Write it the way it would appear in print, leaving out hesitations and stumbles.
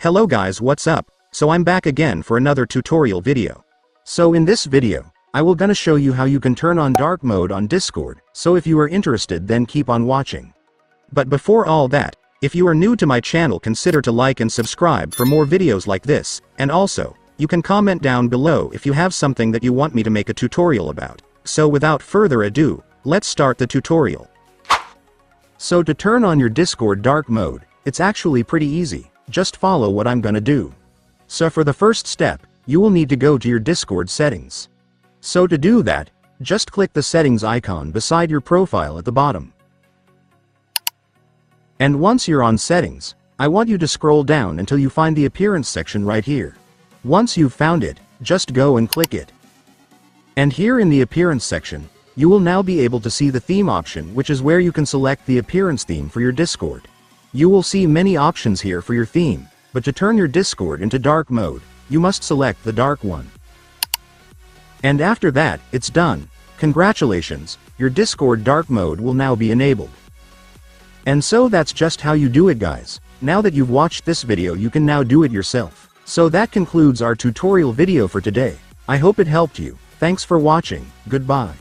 Hello guys, what's up? So I'm back again for another tutorial video. So in this video, I will gonna show you how you can turn on dark mode on Discord, so if you are interested then keep on watching. But before all that, if you are new to my channel consider to like and subscribe for more videos like this, and also, you can comment down below if you have something that you want me to make a tutorial about. So without further ado, let's start the tutorial. So to turn on your Discord dark mode, it's actually pretty easy, just follow what I'm gonna do. So for the first step, you will need to go to your Discord settings. So to do that, just click the settings icon beside your profile at the bottom. And once you're on settings, I want you to scroll down until you find the appearance section right here. Once you've found it, just go and click it. And here in the appearance section, you will now be able to see the theme option, which is where you can select the appearance theme for your Discord. You will see many options here for your theme, but to turn your Discord into dark mode, you must select the dark one. And after that, it's done. Congratulations, your Discord dark mode will now be enabled. And so that's just how you do it, guys. Now that you've watched this video, you can now do it yourself. So that concludes our tutorial video for today. I hope it helped you. Thanks for watching. Goodbye.